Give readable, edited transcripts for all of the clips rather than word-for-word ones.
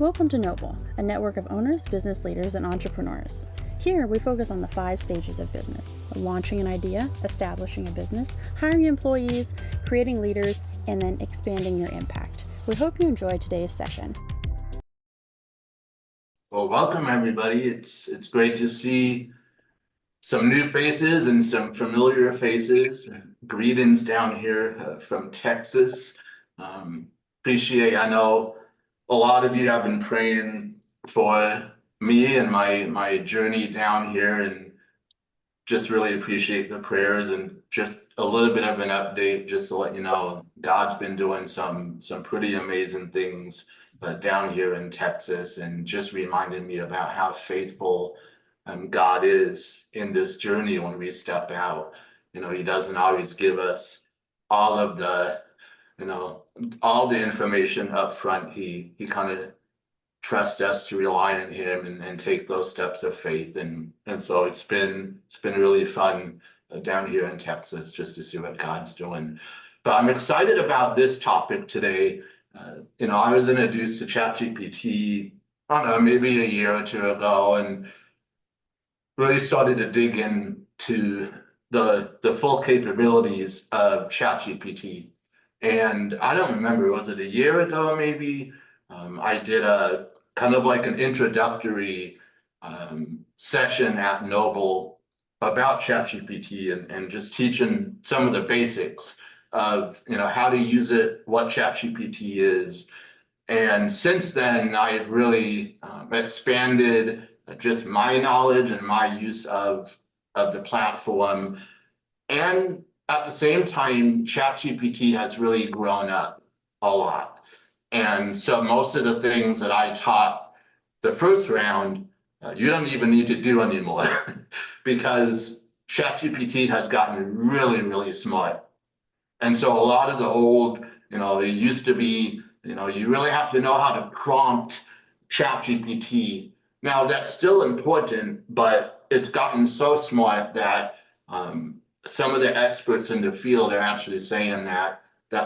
Welcome to Noble, a network of owners, business leaders, and entrepreneurs. Here, we focus on the 5 stages of business: launching an idea, establishing a business, hiring employees, creating leaders, and then expanding your impact. We hope you enjoy today's session. Well, welcome everybody. It's great to see some new faces and some familiar faces. Greetings down here from Texas. Appreciate, I know a lot of you have been praying for me and my journey down here, and just really appreciate the prayers. And just a little bit of an update, just to let you know, God's been doing some pretty amazing things down here in Texas, and just reminded me about how faithful God is in this journey when we step out. He doesn't always give us all of the, all the information up front. He kind of trusts us to rely on him and take those steps of faith. And so it's been really fun down here in Texas just to see what God's doing. But I'm excited about this topic today. I was introduced to ChatGPT, I don't know, maybe a year or two ago, and really started to dig into the full capabilities of ChatGPT. And I don't remember, was it a year ago maybe? I did a kind of like an introductory session at Noble about ChatGPT and just teaching some of the basics of how to use it, what ChatGPT is. And since then, I've really expanded just my knowledge and my use of the platform. And at the same time, ChatGPT has really grown up a lot. And so most of the things that I taught the first round, you don't even need to do anymore because ChatGPT has gotten really, really smart. And so a lot of the old, it used to be, you really have to know how to prompt ChatGPT. Now that's still important, but it's gotten so smart that some of the experts in the field are actually saying that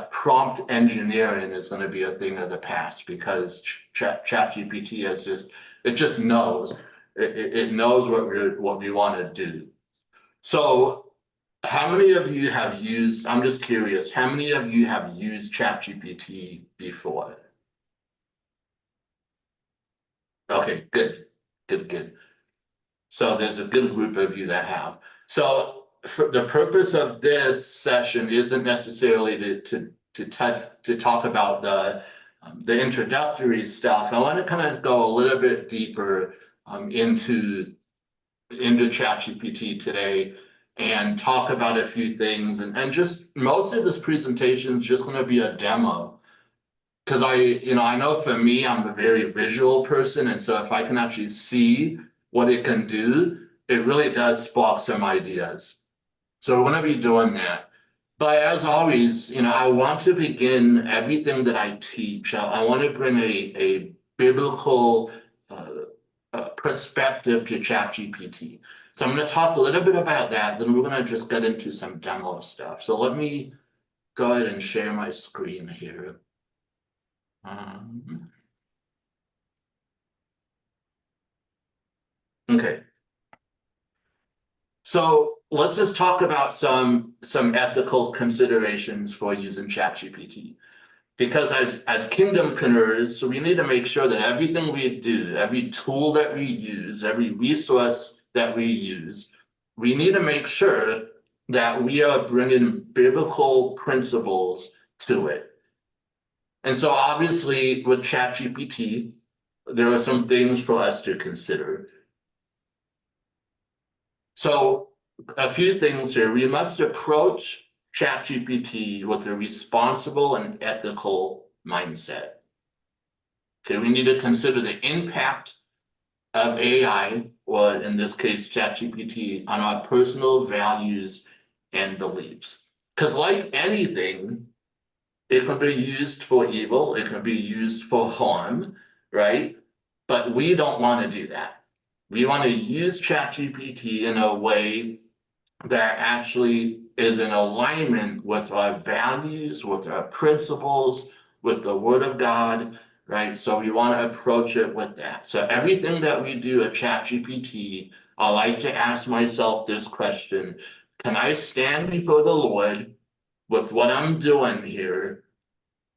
prompt engineering is going to be a thing of the past, because ChatGPT just knows. It knows what we want to do. So how many of you have used, I'm just curious, how many of you have used ChatGPT before? Okay, good. So there's a good group of you that have. So for the purpose of this session isn't necessarily to talk about the introductory stuff. I want to kind of go a little bit deeper into ChatGPT today and talk about a few things. And just most of this presentation is just going to be a demo. Because I know for me, I'm a very visual person. And so if I can actually see what it can do, it really does spark some ideas. So we're going to be doing that. But as always, I want to begin everything that I teach. I want to bring a biblical perspective to ChatGPT. So I'm going to talk a little bit about that. Then we're going to just get into some demo stuff. So let me go ahead and share my screen here. Okay. So let's just talk about some ethical considerations for using ChatGPT. Because as kingdompreneurs, we need to make sure that everything we do, every tool that we use, every resource that we use, we need to make sure that we are bringing biblical principles to it. And so obviously with ChatGPT, there are some things for us to consider. So a few things here. We must approach ChatGPT with a responsible and ethical mindset. Okay, we need to consider the impact of AI, or in this case, ChatGPT, on our personal values and beliefs. Because like anything, it can be used for evil, it can be used for harm, right? But we don't want to do that. We want to use ChatGPT in a way that actually is in alignment with our values, with our principles, with the Word of God, right? So we want to approach it with that. So everything that we do at ChatGPT, I like to ask myself this question: can I stand before the Lord with what I'm doing here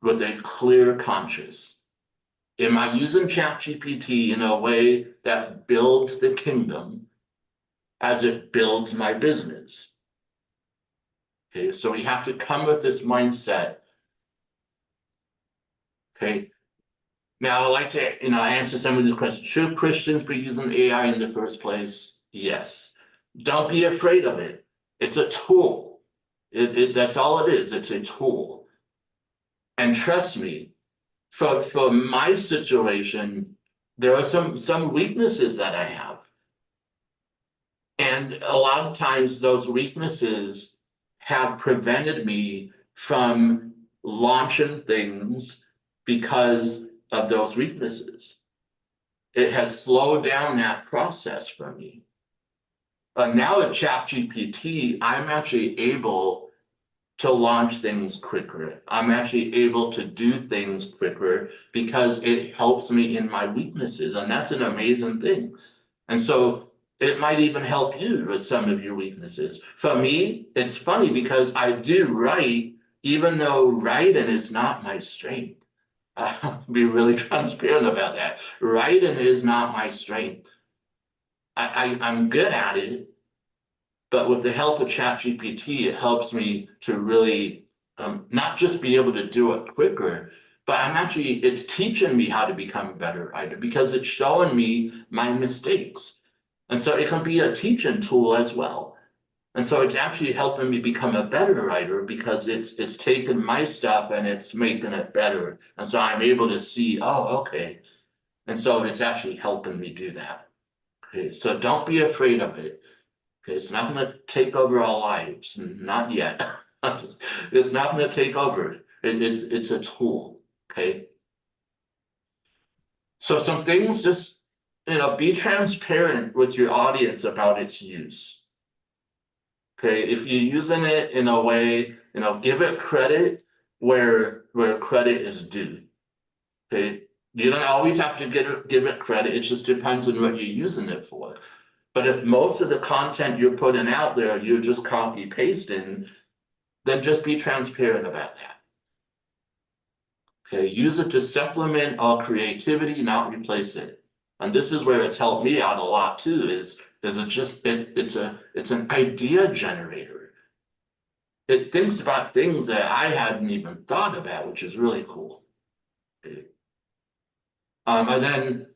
with a clear conscience? Am I using ChatGPT in a way that builds the kingdom as it builds my business? Okay, so we have to come with this mindset. Okay, now I'd like to, answer some of these questions. Should Christians be using AI in the first place? Yes. Don't be afraid of it. It's a tool. That's all it is. It's a tool. And trust me, for my situation, there are some weaknesses that I have. And a lot of times those weaknesses have prevented me from launching things because of those weaknesses. It has slowed down that process for me. Now at ChatGPT, I'm actually able to launch things quicker. I'm actually able to do things quicker because it helps me in my weaknesses, and that's an amazing thing. And so it might even help you with some of your weaknesses. For me, it's funny because I do write, even though writing is not my strength. I'll be really transparent about that. Writing is not my strength. I'm good at it, but with the help of ChatGPT, it helps me to really not just be able to do it quicker, but it's teaching me how to become a better writer because it's showing me my mistakes. And so it can be a teaching tool as well. And so it's actually helping me become a better writer because it's taking my stuff and it's making it better. And so I'm able to see, oh, okay. And so it's actually helping me do that. Okay, so don't be afraid of it. Okay, it's not going to take over our lives, not yet. It's not going to take over. It's a tool. Okay. So some things, just be transparent with your audience about its use. Okay, if you're using it in a way, give it credit where credit is due. Okay, you don't always have to give it credit. It just depends on what you're using it for. But if most of the content you're putting out there, you're just copy pasting, then just be transparent about that. Okay, use it to supplement our creativity, not replace it. And this is where it's helped me out a lot too, it's an idea generator. It thinks about things that I hadn't even thought about, which is really cool. Okay. And then,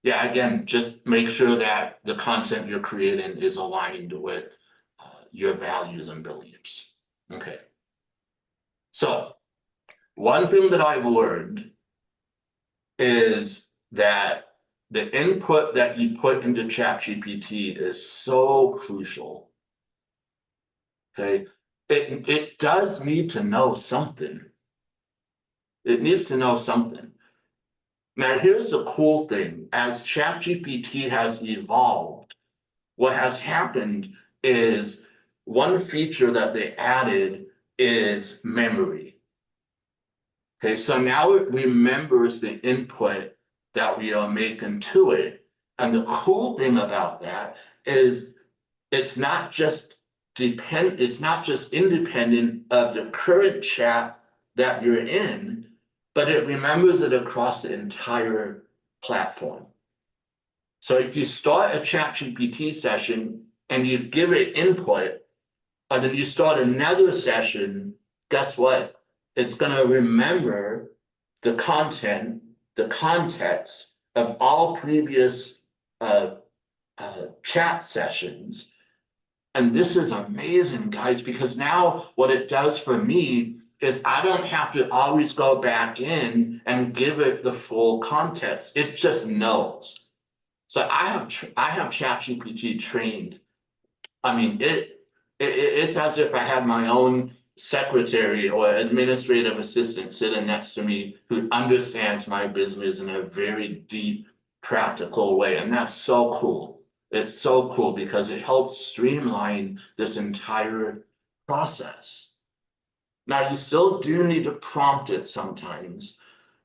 yeah, again, just make sure that the content you're creating is aligned with your values and beliefs. Okay. So one thing that I've learned is that the input that you put into ChatGPT is so crucial. Okay. It does need to know something. It needs to know something. Now, here's the cool thing. As ChatGPT has evolved, what has happened is one feature that they added is memory. Okay, so now it remembers the input that we are making to it. And the cool thing about that is it's not just independent of the current chat that you're in, but it remembers it across the entire platform. So if you start a ChatGPT session and you give it input, and then you start another session, guess what? It's going to remember the content, the context of all previous chat sessions. And this is amazing, guys, because now what it does for me is I don't have to always go back in and give it the full context. It just knows. So I have ChatGPT trained. I mean, it's as if I had my own secretary or administrative assistant sitting next to me who understands my business in a very deep, practical way. And that's so cool. It's so cool because it helps streamline this entire process. Now, you still do need to prompt it sometimes,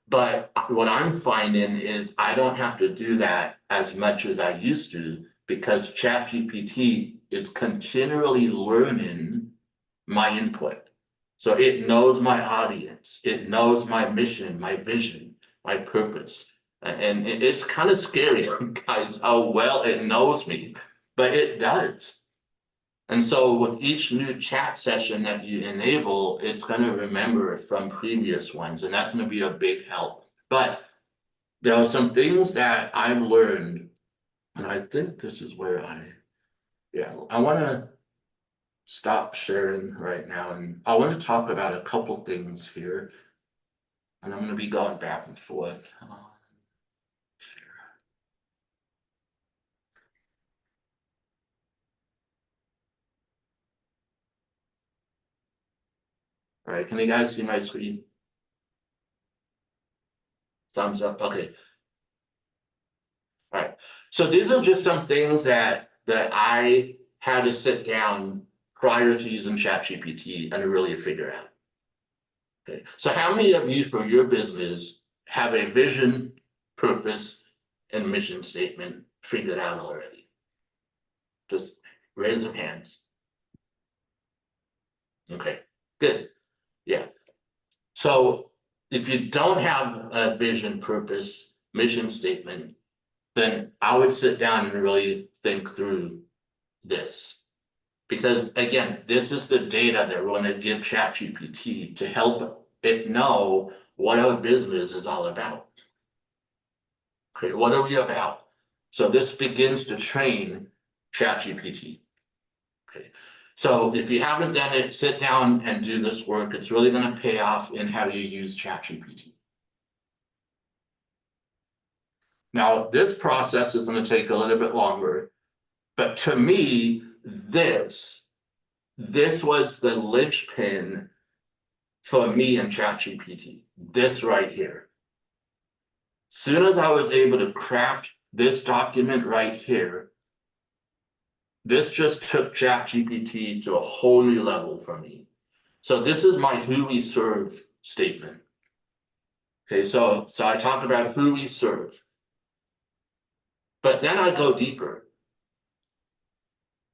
But what I'm finding is I don't have to do that as much as I used to because ChatGPT is continually learning my input. So it knows my audience, it knows my mission, my vision, my purpose. And it's kind of scary, guys, how well it knows me, but it does. And so with each new chat session that you enable, it's going to remember from previous ones, and that's going to be a big help. But there are some things that I've learned, and I think this is where I want to stop sharing right now, and I want to talk about a couple things here, and I'm going to be going back and forth. All right, can you guys see my screen? Thumbs up, okay. All right, so these are just some things that I had to sit down prior to using ChatGPT and really figure out. Okay, so how many of you for your business have a vision, purpose, and mission statement figured out already? Just raise your hands. Okay, good. Yeah. So if you don't have a vision, purpose, mission statement, then I would sit down and really think through this. Because again, this is the data that we're going to give ChatGPT to help it know what our business is all about. Okay, what are we about? So this begins to train ChatGPT. Okay, so if you haven't done it, sit down and do this work. It's really going to pay off in how you use ChatGPT. Now, this process is going to take a little bit longer, but to me, this was the linchpin for me in ChatGPT. This right here. Soon as I was able to craft this document right here, this just took ChatGPT to a whole new level for me. So this is my who we serve statement. Okay, so I talk about who we serve. But then I go deeper.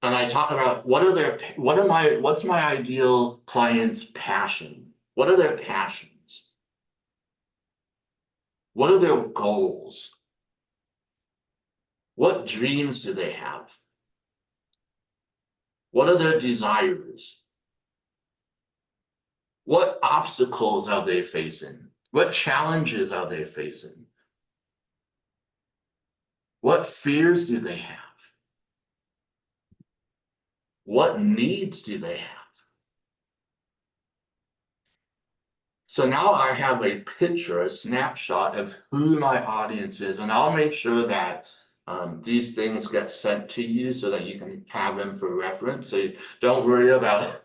And I talk about what's my ideal client's passion? What are their passions? What are their goals? What dreams do they have? What are their desires? What obstacles are they facing? What challenges are they facing? What fears do they have? What needs do they have? So now I have a picture, a snapshot of who my audience is, and I'll make sure that these things get sent to you so that you can have them for reference. So don't worry about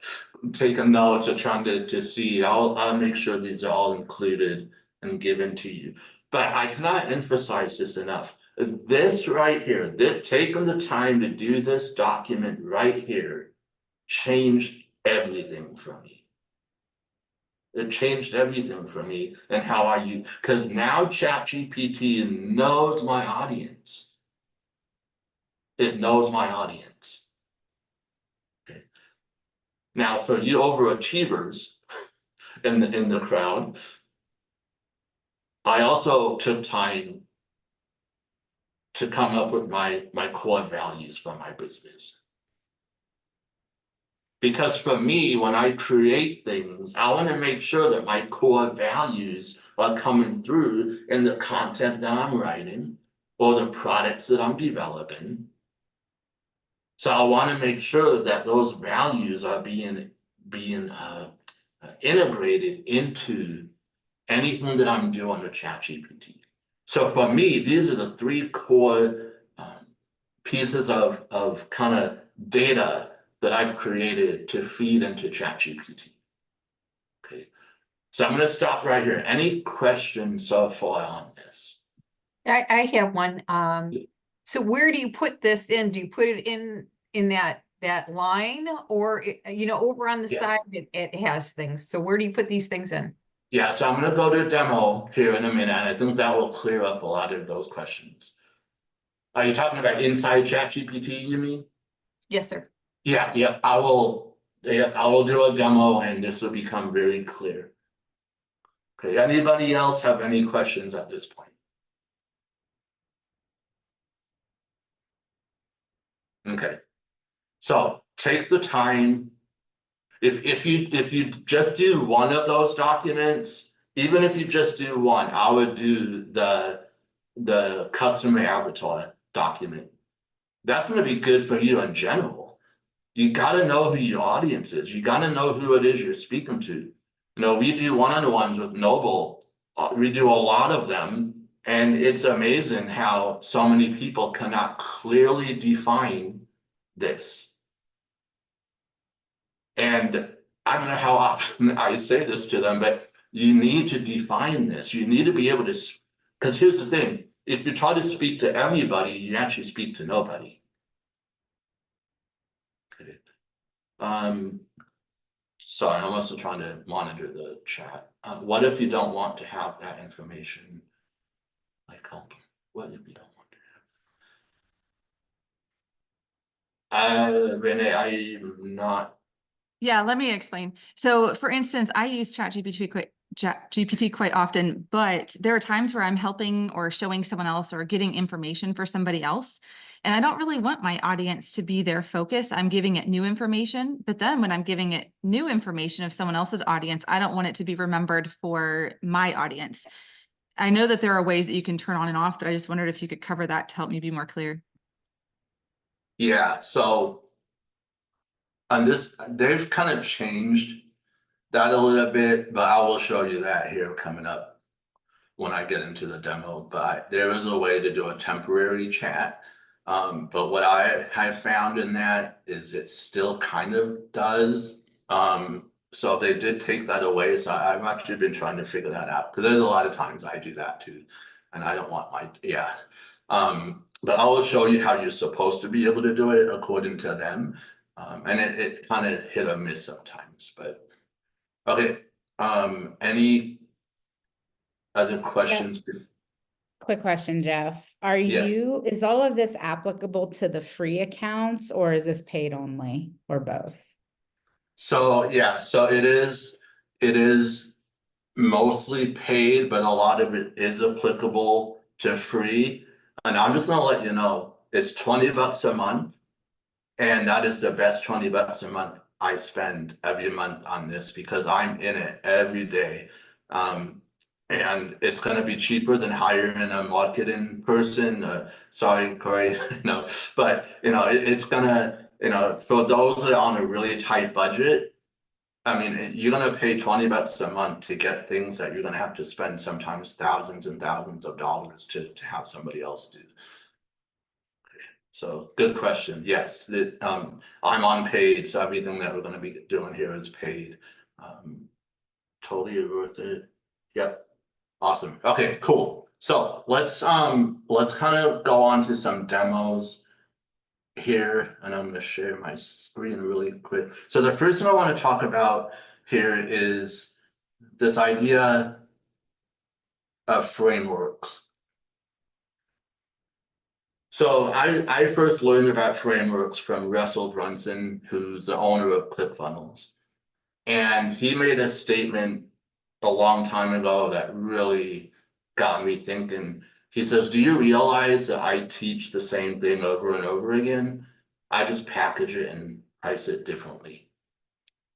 taking notes or trying to see. I'll make sure these are all included and given to you. But I cannot emphasize this enough. This right here, taking the time to do this document right here, changed everything for me. It changed everything for me and how I use, because now ChatGPT knows my audience. It knows my audience. Okay. Now, for you overachievers in the crowd, I also took time to come up with my core values for my business. Because for me, when I create things, I want to make sure that my core values are coming through in the content that I'm writing or the products that I'm developing. So I want to make sure that those values are being integrated into anything that I'm doing with ChatGPT. So for me, these are the three core pieces of kind of data that I've created to feed into ChatGPT. Okay, so I'm going to stop right here. Any questions so far on this? I have one. So where do you put this in? Do you put it in that line, or over on the side it has things? So where do you put these things in? Yeah, so I'm gonna go to a demo here in a minute, and I think that will clear up a lot of those questions. Are you talking about inside ChatGPT, you mean? Yes, sir. Yeah, yeah, I will do a demo and this will become very clear. Okay, anybody else have any questions at this point? Okay, so take the time. If you just do one of those documents, even if you just do one, I would do the customer avatar document. That's gonna be good for you in general. You gotta know who your audience is. You gotta know who it is you're speaking to. You know, we do one-on-ones with Noble. We do a lot of them, and it's amazing how so many people cannot clearly define this. And I don't know how often I say this to them, but you need to define this. You need to be able to, because here's the thing, if you try to speak to everybody, you actually speak to nobody. Okay. Sorry, I'm also trying to monitor the chat. What if you don't want to have that information? Like, what if you don't want to? Renee, I'm not. Yeah, let me explain. So for instance, I use ChatGPT quite often, but there are times where I'm helping or showing someone else or getting information for somebody else. And I don't really want my audience to be their focus. I'm giving it new information, but then when I'm giving it new information of someone else's audience, I don't want it to be remembered for my audience. I know that there are ways that you can turn on and off, but I just wondered if you could cover that to help me be more clear. Yeah, so on this, they've kind of changed that a little bit, but I will show you that here coming up when I get into the demo. But there is a way to do a temporary chat. But what I have found in that is it still kind of does. So they did take that away. So I've actually been trying to figure that out because there's a lot of times I do that too. And I don't want my, yeah. But I will show you how you're supposed to be able to do it according to them. And it kind of hit or miss sometimes, but okay. Any other questions? Quick question, Jeff. Yes. Is all of this applicable to the free accounts or is this paid only or both? So yeah, so it is mostly paid, but a lot of it is applicable to free. And I'm just gonna let you know, it's $20 a month. And that is the best $20 a month I spend every month on this because I'm in it every day. And it's gonna be cheaper than hiring a marketing person. Sorry, Corey, no, but it's gonna, for those that are on a really tight budget, I mean, you're gonna pay $20 a month to get things that you're gonna have to spend sometimes thousands and thousands of dollars to have somebody else do. So good question. Yes, I'm on paid, so everything that we're gonna be doing here is paid. Totally worth it. Yep. Awesome. Okay, cool. So let's kind of go on to some demos here, and I'm gonna share my screen really quick. So the first thing I want to talk about here is this idea of frameworks. So I first learned about frameworks from Russell Brunson, who's the owner of ClickFunnels. And he made a statement a long time ago that really got me thinking. He says, do you realize that I teach the same thing over and over again? I just package it and price it differently.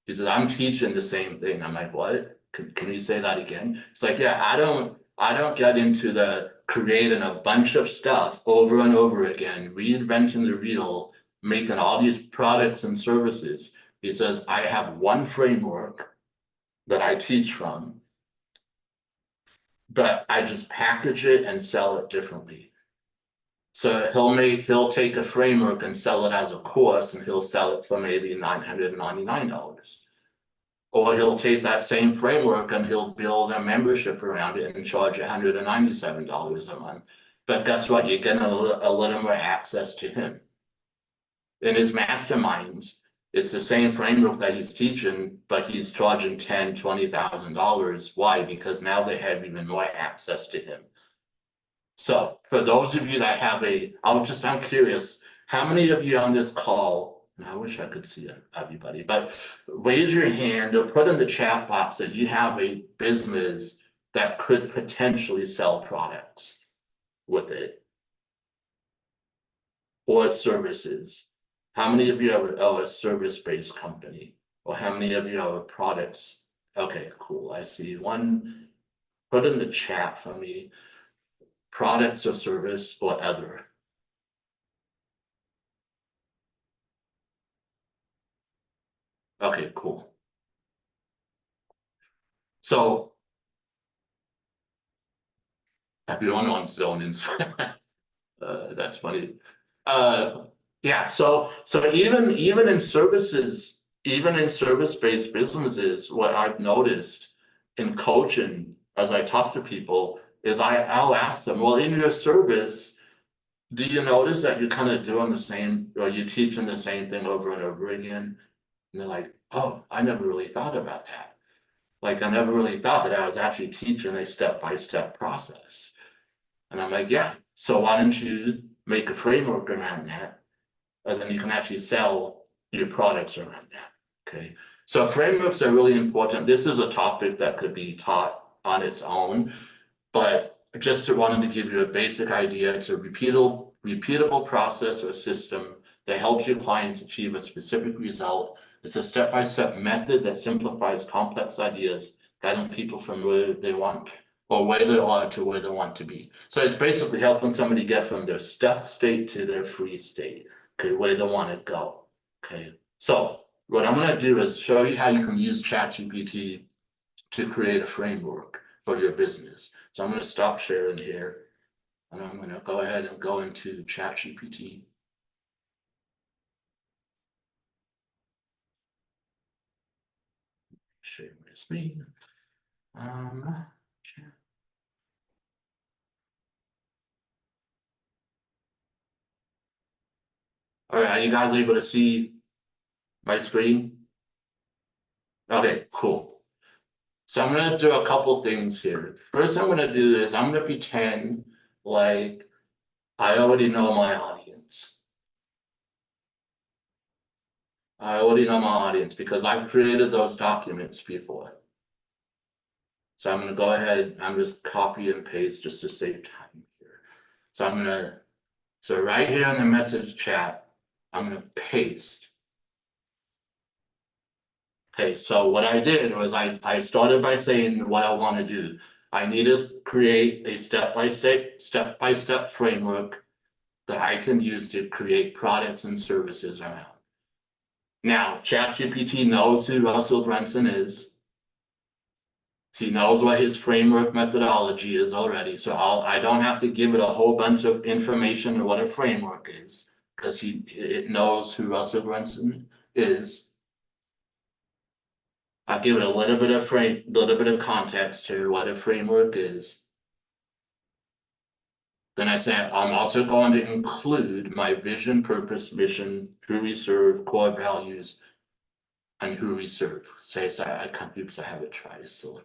He says, I'm teaching the same thing. I'm like, what? Can you say that again? It's like, yeah, I don't get into the creating a bunch of stuff over and over again, reinventing the wheel, making all these products and services. He says, I have one framework that I teach from, but I just package it and sell it differently. So he'll take a framework and sell it as a course, and he'll sell it for maybe $999. Or he'll take that same framework and he'll build a membership around it and charge $197 a month. But guess what? You're getting a little more access to him. In his masterminds, It's the same framework that he's teaching, but he's charging $10,000-$20,000. Why? Because now they have even more access to him. So for those of you that have I'm curious, how many of you on this call, and I wish I could see everybody, but raise your hand or put in the chat box that you have a business that could potentially sell products with it or services. How many of you are a service-based company? Or how many of you are products? Okay, cool. I see one. Put in the chat for me, products or service or other. Okay, cool. So everyone wants zonings. That's funny. Yeah, so even in services, even in service-based businesses, what I've noticed in coaching as I talk to people is I'll ask them, well, in your service, do you notice that you're kind of doing the same, or you teaching the same thing over and over again? And they're like, oh, I never really thought about that. Like, I never really thought that I was actually teaching a step-by-step process. And I'm like, yeah, so why don't you make a framework around that? And then you can actually sell your products around that. Okay. So frameworks are really important. This is a topic that could be taught on its own, but just wanted to give you a basic idea. It's a repeatable process or system that helps your clients achieve a specific result. It's a step-by-step method that simplifies complex ideas, guiding people from where they want or where they are to where they want to be. So it's basically helping somebody get from their stuck state to their free state, okay, where they want to go. Okay, so what I'm going to do is show you how you can use ChatGPT to create a framework for your business. So I'm going to stop sharing here, and I'm going to go ahead and go into ChatGPT. Share my screen. All right, are you guys able to see my screen? Okay, cool. So I'm going to do a couple things here. First I'm going to do is I'm going to pretend like I already know my audience. I already know my audience because I've created those documents before. So I'm going to go ahead, I'm just copy and paste just to save time here. So right here in the message chat, I'm going to paste. Okay, so what I did was I started by saying what I want to do. I need to create a step-by-step framework that I can use to create products and services around. Now, ChatGPT knows who Russell Brunson is. He knows what his framework methodology is already, so I don't have to give it a whole bunch of information on what a framework is, because it knows who Russell Brunson is. I'll give it a little bit of context to what a framework is. Then I say I'm also going to include my vision, purpose, mission, who we serve, core values, and who we serve. Say I can't use I have it tried so.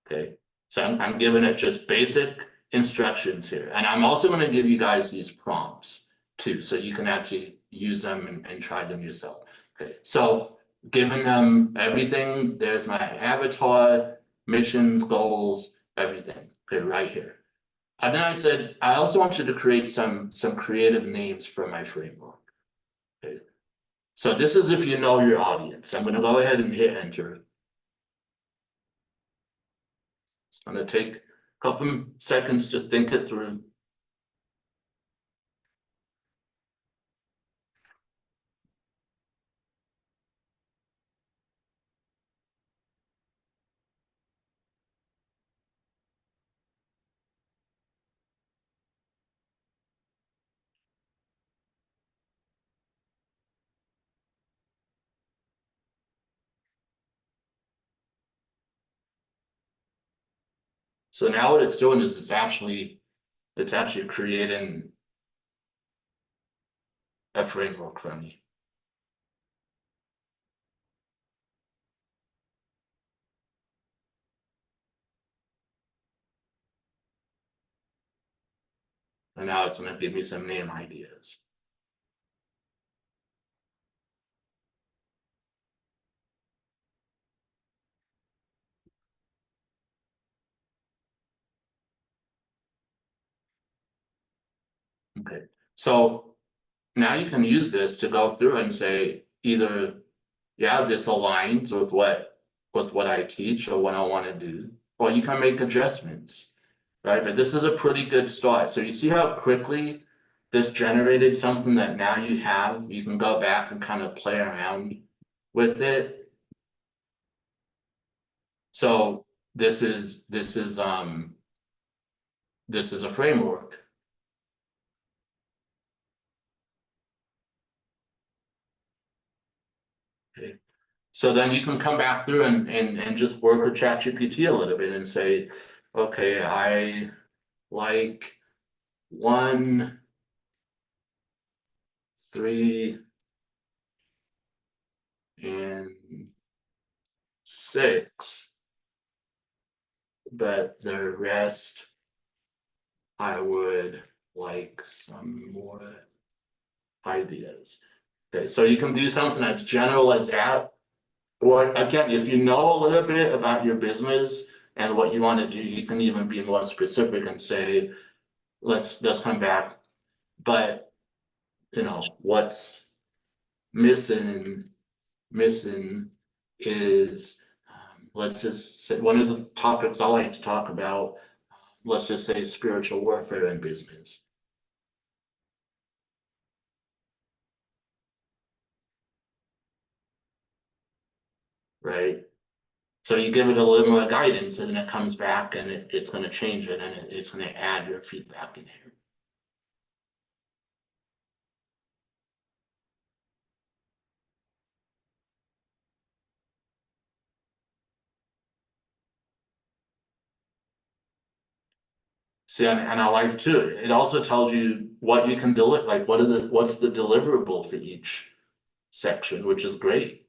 Okay, so I'm giving it just basic instructions here, and I'm also going to give you guys these prompts too, so you can actually use them and try them yourself. Okay, so giving them everything. There's my avatar, missions, goals, everything. Okay, right here. And then I said, I also want you to create some creative names for my framework. Okay, so this is if you know your audience. I'm going to go ahead and hit enter. It's going to take a couple seconds to think it through. So now what it's doing is it's actually creating a framework from me. And now it's going to give me some name ideas. Okay, so now you can use this to go through and say either, yeah, this aligns with what I teach or what I want to do, or you can make adjustments, right? But this is a pretty good start. So you see how quickly this generated something that now you have, you can go back and kind of play around with it. So this is a framework. Okay. So then you can come back through and just work with ChatGPT a little bit and say, okay, I like 1, 3, and 6, but the rest I would like some more ideas. Okay, so you can do something that's general as that. Or again, if you know a little bit about your business and what you want to do, you can even be more specific and say, let's come back. But you know, what's missing is let's just say one of the topics I like to talk about, let's just say spiritual warfare in business. Right? So you give it a little more guidance and then it comes back and it's going to change it and it's going to add your feedback in here. See, and I like too, it also tells you what you can deliver, like what's the deliverable for each section, which is great.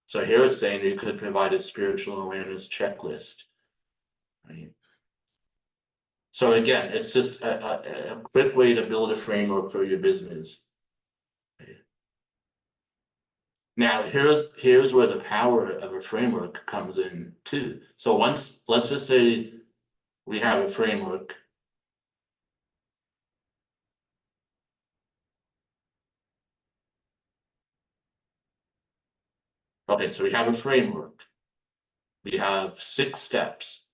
So here it's saying you could provide a spiritual awareness checklist. Right? So again, it's just a quick way to build a framework for your business. Now, here's where the power of a framework comes in too. So once, let's just say we have a framework. Okay, so we have a framework. We have 6 steps.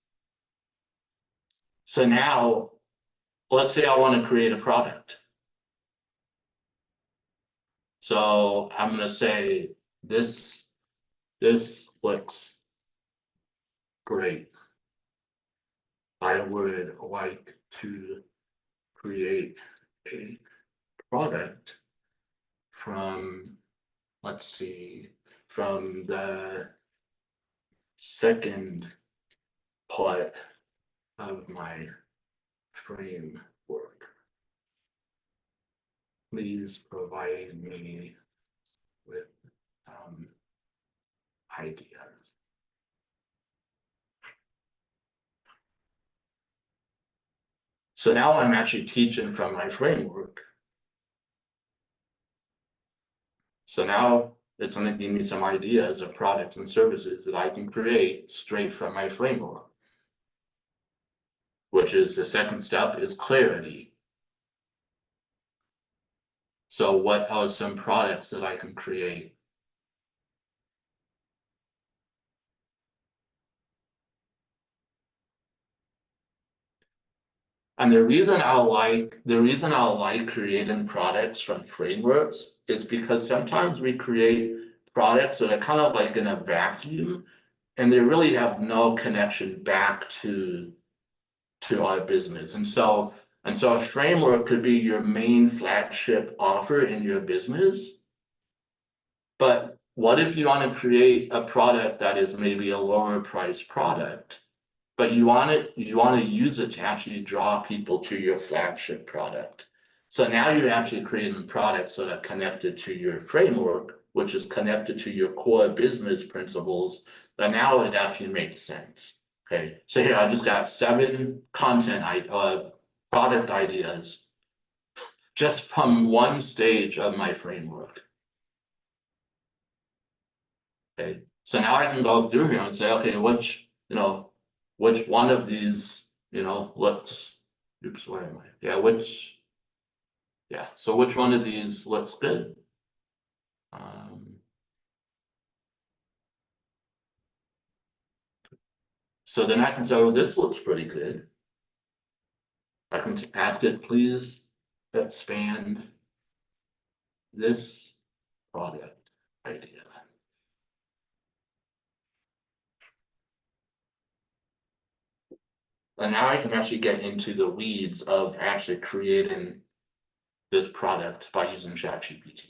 So now, let's say I want to create a product. So I'm going to say this looks great. I would like to create a product from, let's see, from the second part of my framework. Please provide me with ideas. So now I'm actually teaching from my framework. So now it's going to give me some ideas of products and services that I can create straight from my framework. Which is the second step is clarity. So what are some products that I can create? And the reason I like creating products from frameworks is because sometimes we create products that are kind of like in a vacuum and they really have no connection back to our business. And so a framework could be your main flagship offer in your business. But what if you want to create a product that is maybe a lower price product? But you want to use it to actually draw people to your flagship product. So now you're actually creating products that are connected to your framework, which is connected to your core business principles. And now it actually makes sense. Okay, so here I just got 7 product ideas just from one stage of my framework. Okay, so now I can go through here and say, okay, which one of these, oops, where am I? So which one of these looks good? So then I can say, oh, this looks pretty good. I can ask it, please expand this product idea. And now I can actually get into the weeds of actually creating this product by using ChatGPT.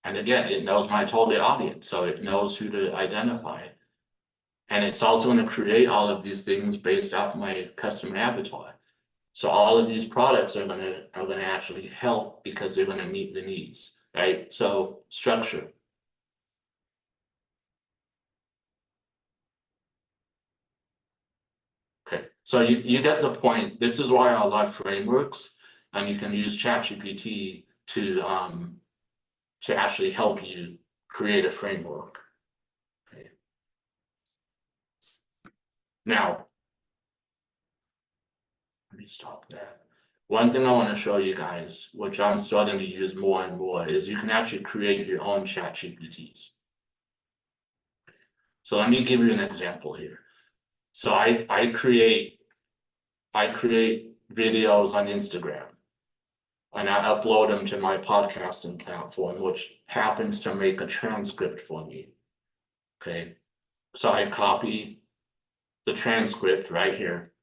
And again, it knows my target audience, so it knows who to identify. And it's also going to create all of these things based off my customer avatar. So all of these products are going to actually help because they're going to meet the needs, right? So structure. Okay, so you get the point. This is why I love frameworks, and you can use ChatGPT to actually help you create a framework. Okay. Now, let me stop that. One thing I want to show you guys, which I'm starting to use more and more, is you can actually create your own ChatGPTs. So let me give you an example here. So I create videos on Instagram, and I upload them to my podcasting platform, which happens to make a transcript for me. Okay, so I copy the transcript right here.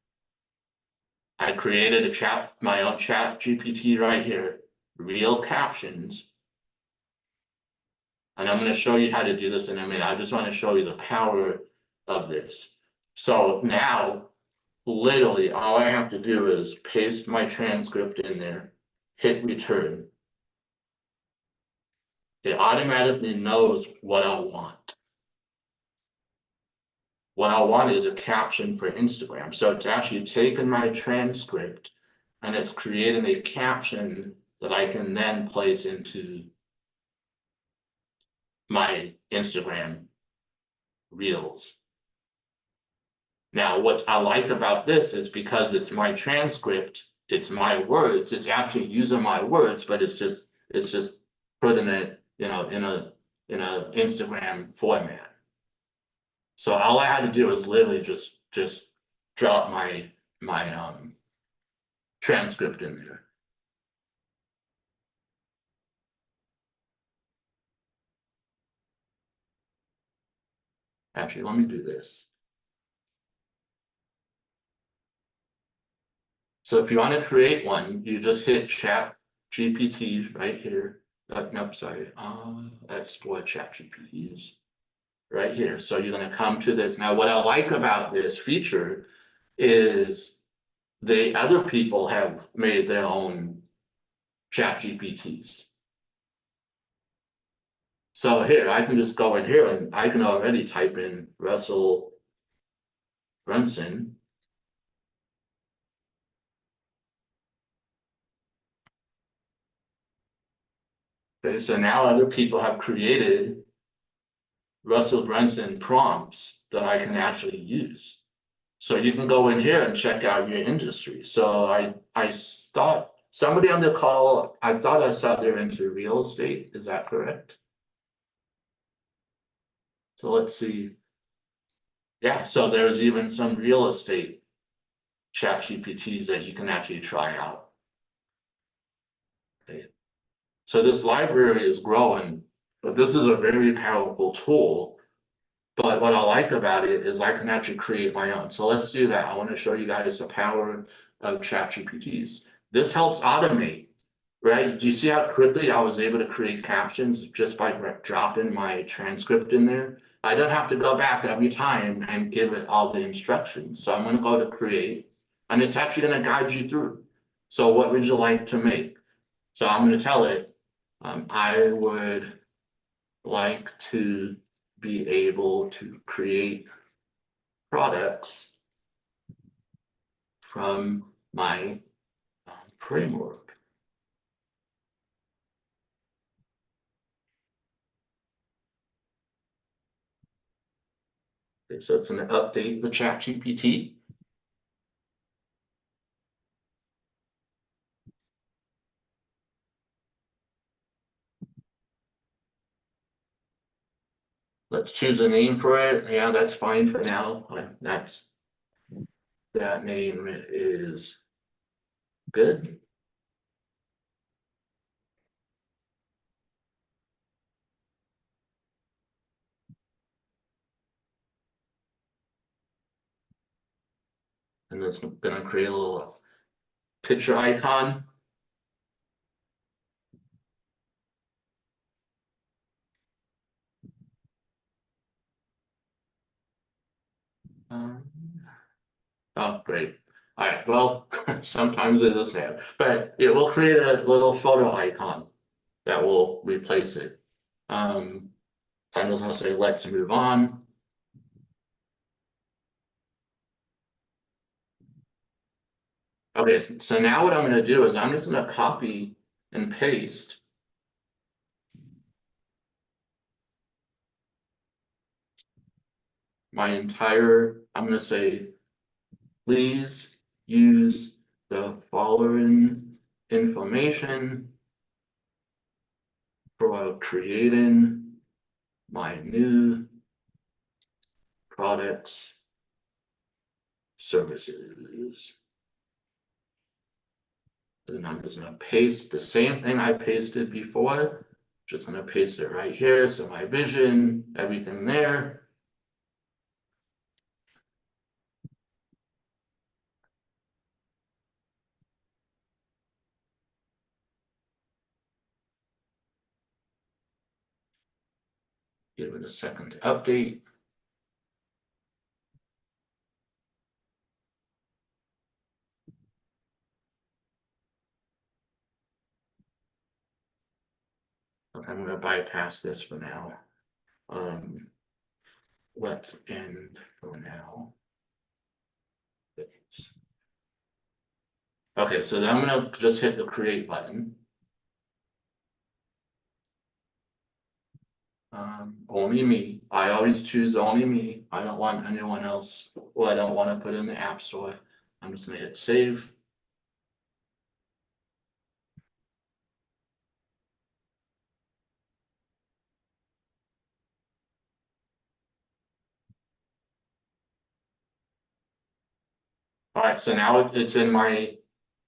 I created my own ChatGPT right here, real captions. And I'm going to show you how to do this in a minute. I just want to show you the power of this. So now, literally, all I have to do is paste my transcript in there, hit return. It automatically knows what I want. What I want is a caption for Instagram. So it's actually taken my transcript and it's creating a caption that I can then place into my Instagram reels. Now, what I like about this is because it's my transcript, it's my words, it's actually using my words, but it's just putting it, in a Instagram format. So all I had to do is literally just drop my transcript in there. Actually, let me do this. So if you want to create one, you just hit ChatGPT right here. Nope, sorry. Export ChatGPTs right here. So you're going to come to this. Now, what I like about this feature is the other people have made their own ChatGPTs. So here, I can just go in here and I can already type in Russell Brunson. Okay, so now other people have created Russell Brunson prompts that I can actually use. So you can go in here and check out your industry. So I thought somebody on the call, I thought I saw they're into real estate. Is that correct? So let's see. Yeah, so there's even some real estate ChatGPTs that you can actually try out. Okay. So this library is growing, but this is a very powerful tool. But what I like about it is I can actually create my own. So let's do that. I want to show you guys the power of ChatGPTs. This helps automate, right? Do you see how quickly I was able to create captions just by dropping my transcript in there? I don't have to go back every time and give it all the instructions. So I'm gonna go to create, and it's actually gonna guide you through. So what would you like to make? So I'm gonna tell it, I would like to be able to create products from my framework. Okay, so it's gonna update the ChatGPT. Let's choose a name for it. Yeah, that's fine for now. That name is good. And it's gonna create a little picture icon. Oh, great. All right, well, sometimes it doesn't have, but it will create a little photo icon that will replace it. And it'll also say, let's move on. Okay, so now what I'm gonna do is I'm just gonna copy and paste my entire, I'm gonna say, please use the following information for creating my new products, services. And I'm just gonna paste the same thing I pasted before, just gonna paste it right here. So my vision, everything there. Give it a second to update. I'm gonna bypass this for now. Let's end for now. Okay, so then I'm gonna just hit the create button. Only me. I always choose only me. I don't want anyone else. Well, I don't want to put in the app store. I'm just gonna hit save. All right, so now it's in my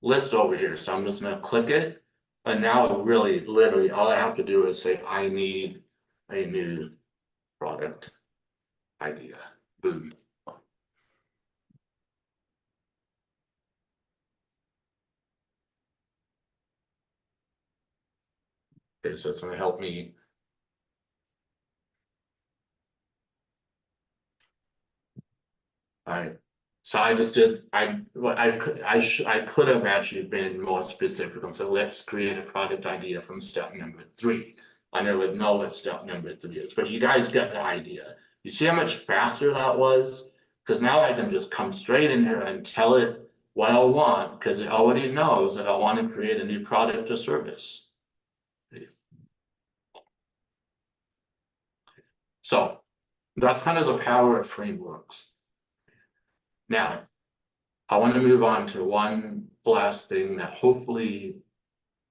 list over here. So I'm just gonna click it. And now really, literally, all I have to do is say, I need a new product idea. Boom. Okay, so it's gonna help me. All right. So I just did, I could have actually been more specific and said, let's create a product idea from step number 3. I never know what step number 3 is, but you guys get the idea. You see how much faster that was? Because now I can just come straight in here and tell it what I want, because it already knows that I want to create a new product or service. So that's kind of the power of frameworks. Now, I want to move on to one last thing that hopefully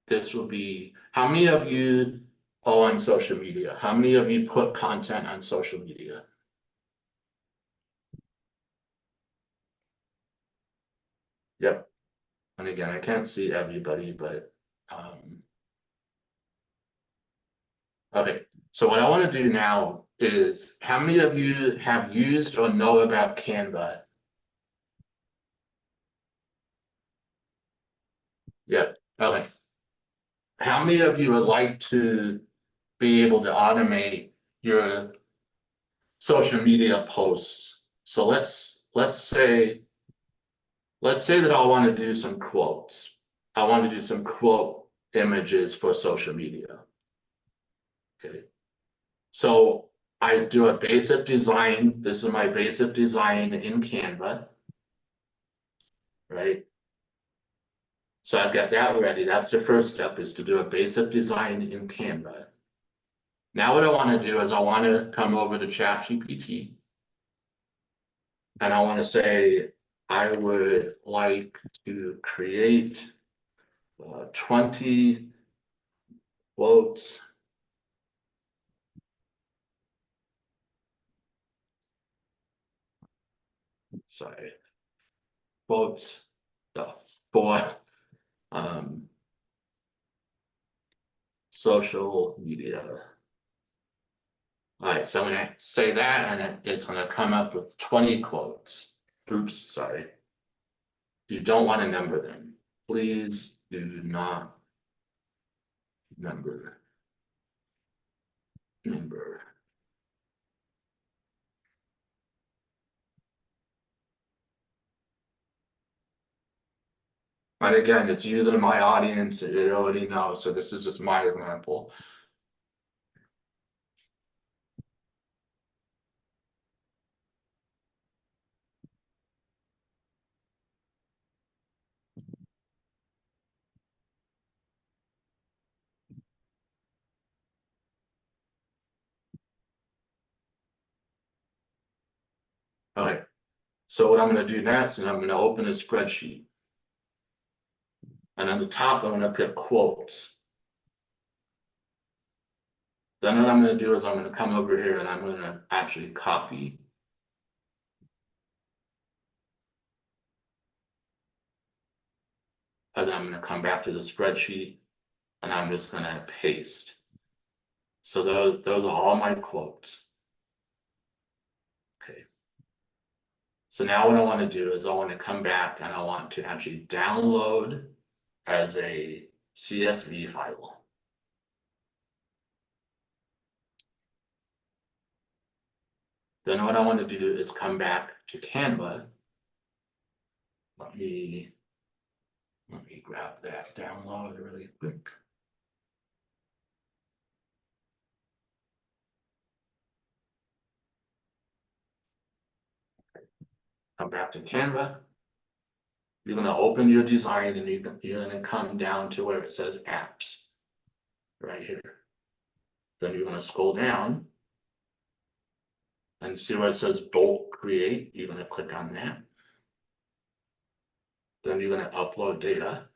this will be, how many of you are on social media? How many of you put content on social media? Yep. And again, I can't see everybody, but okay. So what I want to do now is, how many of you have used or know about Canva? Yep. Okay. How many of you would like to be able to automate your social media posts. So let's say that I want to do some quotes. I want to do some quote images for social media. Okay. So I do a basic design. This is my basic design in Canva. Right? So I've got that ready. That's the first step, is to do a basic design in Canva. Now what I want to do is I want to come over to ChatGPT. And I want to say, I would like to create 20 quotes quotes for social media. All right, so I'm gonna say that, and it's gonna come up with 20 quotes. Oops, sorry. You don't want to number them. Please do not number. And again, it's using my audience, it already knows, so this is just my example. Okay, so what I'm gonna do next is I'm gonna open a spreadsheet. And on the top, I'm gonna put quotes. Then what I'm gonna do is I'm gonna come over here and I'm gonna actually copy. And then I'm gonna come back to the spreadsheet and I'm just gonna paste. So those are all my quotes. Okay. So now what I want to do is I want to come back and I want to actually download as a CSV file. Then what I want to do is come back to Canva. Let me grab that download really quick. Come back to Canva. You're going to open your design and you're going to come down to where it says apps right here. Then you're going to scroll down and see where it says bulk create. You're going to click on that. Then you're going to upload data.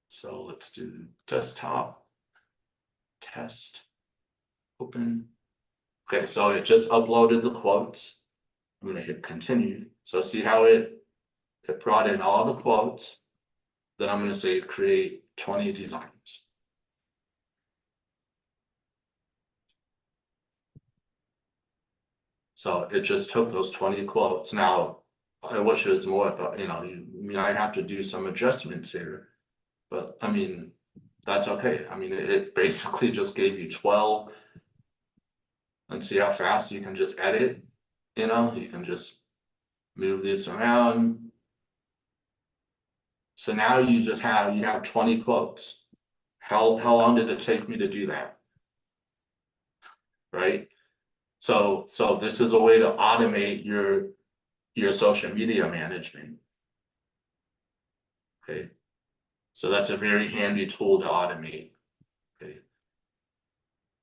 So let's do desktop, test, open. Okay, so it just uploaded the quotes. I'm going to hit continue. So see how it brought in all the quotes. Then I'm going to say create 20 designs. So it just took those 20 quotes. Now, I wish it was more, but you might have to do some adjustments here. But I mean, that's okay. I mean, it basically just gave you 12. And see how fast you can just edit. You can just move this around. So now you have 20 quotes. How long did it take me to do that? Right? So this is a way to automate your social media management. Okay. So that's a very handy tool to automate. Okay.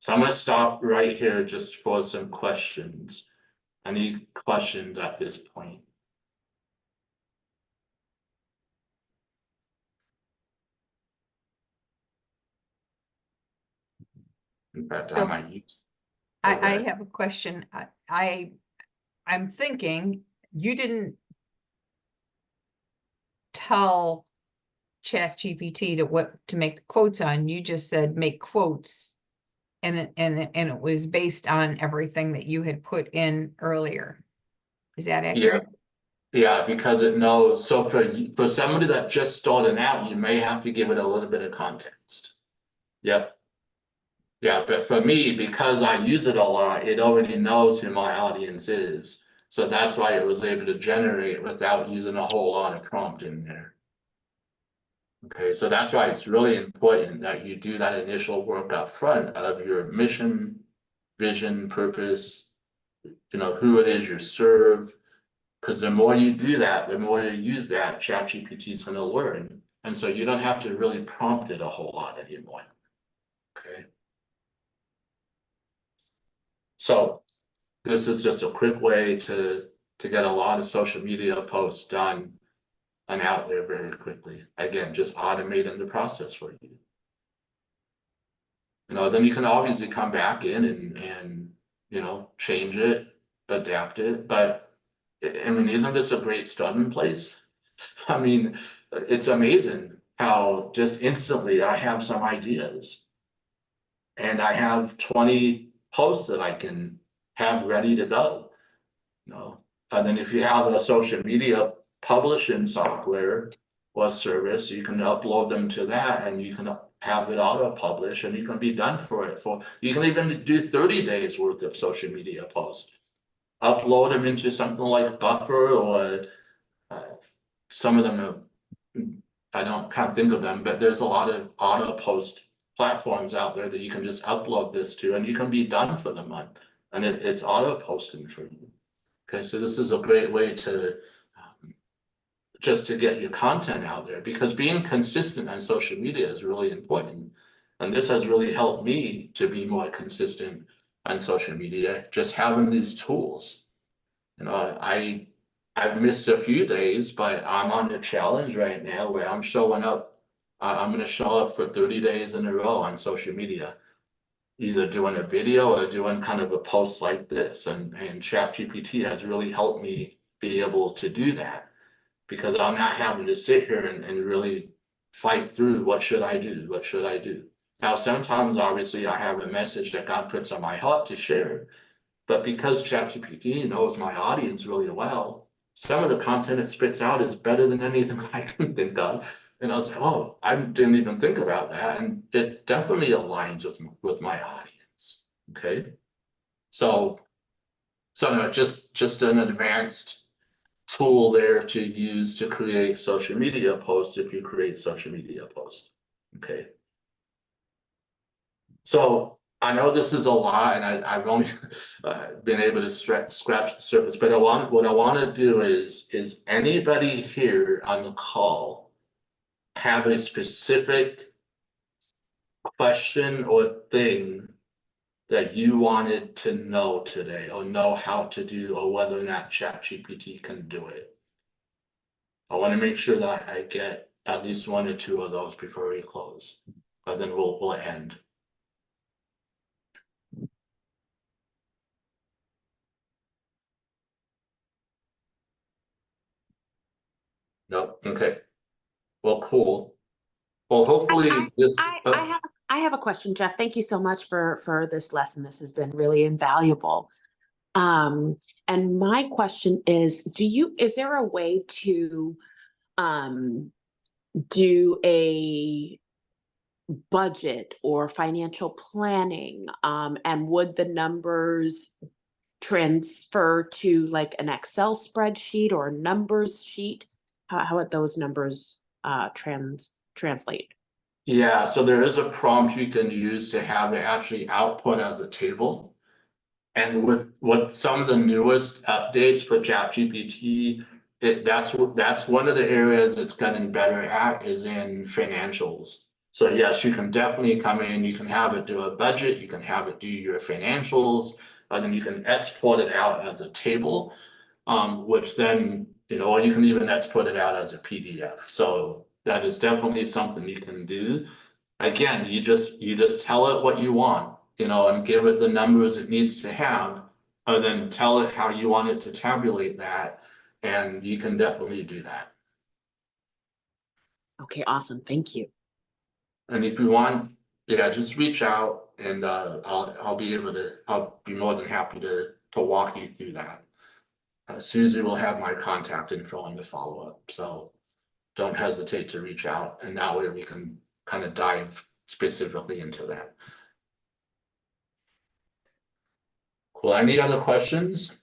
So I'm going to stop right here just for some questions. Any questions at this point? In fact, I might use. I have a question. I'm thinking you didn't tell ChatGPT to make the quotes on. You just said make quotes, and it was based on everything that you had put in earlier. Is that accurate? Yeah, because it knows. So for somebody that just started out, you may have to give it a little bit of context. Yep. Yeah, but for me, because I use it a lot, it already knows who my audience is. So that's why it was able to generate without using a whole lot of prompt in there. Okay, so that's why it's really important that you do that initial work up front of your mission, vision, purpose, who it is you serve. Because the more you do that, the more you use that, ChatGPT is going to learn. And so you don't have to really prompt it a whole lot anymore. Okay. So this is just a quick way to get a lot of social media posts done and out there very quickly. Again, just automating the process for you. Then you can obviously come back in and change it, adapt it. But I mean, isn't this a great starting place? I mean, it's amazing how just instantly I have some ideas. And I have 20 posts that I can have ready to go. And then if you have a social media publishing software or service, you can upload them to that and you can have it auto-publish and you can be done for it. You can even do 30 days worth of social media posts. Upload them into something like Buffer or some of them can't think of them, but there's a lot of auto post platforms out there that you can just upload this to and you can be done for the month. And it's auto posting for you. Okay, so this is a great way to just to get your content out there, because being consistent on social media is really important. And this has really helped me to be more consistent on social media, just having these tools. I've missed a few days, but I'm on a challenge right now where I'm showing up. I'm going to show up for 30 days in a row on social media, either doing a video or doing kind of a post like this. And ChatGPT has really helped me be able to do that, because I'm not having to sit here and really fight through what should I do? What should I do? Now, sometimes obviously I have a message that God puts on my heart to share, but because ChatGPT knows my audience really well, some of the content it spits out is better than anything I can think of. And I was like, oh, I didn't even think about that. And it definitely aligns with my audience. Okay. So no, just an advanced tool there to use to create social media posts if you create social media posts. Okay. So I know this is a lot, and I've only been able to scratch the surface. But what I want to do is anybody here on the call have a specific question or thing that you wanted to know today, or know how to do, or whether or not ChatGPT can do it? I want to make sure that I get at least one or two of those before we close, but then we'll end. Nope. Okay. Well, cool. Well, hopefully this. I have a question, Jeff. Thank you so much for this lesson. This has been really invaluable. And my question is, is there a way to do a budget or financial planning? And would the numbers transfer to like an Excel spreadsheet or a numbers sheet? How would those numbers translate? Yeah, so there is a prompt you can use to have it actually output as a table. And with some of the newest updates for ChatGPT, that's one of the areas it's getting better at, is in financials. So yes, you can definitely come in, you can have it do a budget, you can have it do your financials, and then you can export it out as a table, which then, or you can even export it out as a PDF. So that is definitely something you can do. Again, you just tell it what you want, and give it the numbers it needs to have, and then tell it how you want it to tabulate that, and you can definitely do that. Okay, awesome. Thank you. And if you want, yeah, just reach out, and I'll be more than happy to walk you through that. Susie will have my contact info in the follow-up, so don't hesitate to reach out, and that way we can kind of dive specifically into that. Cool. Any other questions?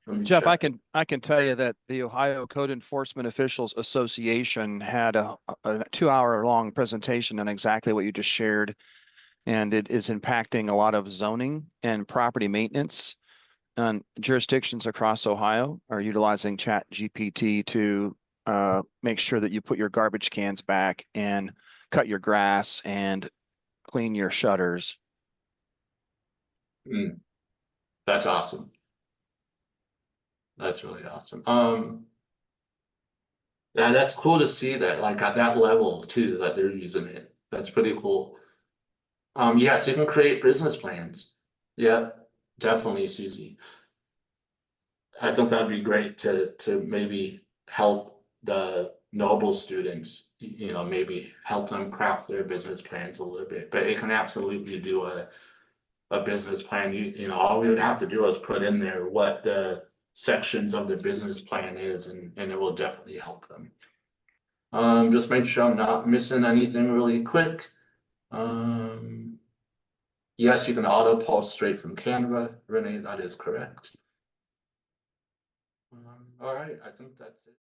Let me Jeff, check. I can tell you that the Ohio Code Enforcement Officials Association had a 2-hour long presentation on exactly what you just shared. And it is impacting a lot of zoning and property maintenance. And jurisdictions across Ohio are utilizing ChatGPT to make sure that you put your garbage cans back and cut your grass and clean your shutters. That's awesome. That's really awesome. Yeah, that's cool to see that, like at that level too, that they're using it. That's pretty cool. Yes, you can create business plans. Yeah, definitely, Susie. I think that'd be great to maybe help the Noble students, you know, maybe help them craft their business plans a little bit. But it can absolutely do a business plan. You know, all we would have to do is put in there what the sections of the business plan is, and it will definitely help them. Just make sure I'm not missing anything really quick. Yes, you can auto post straight from Canva, Renee, that is correct. All right, I think that's it.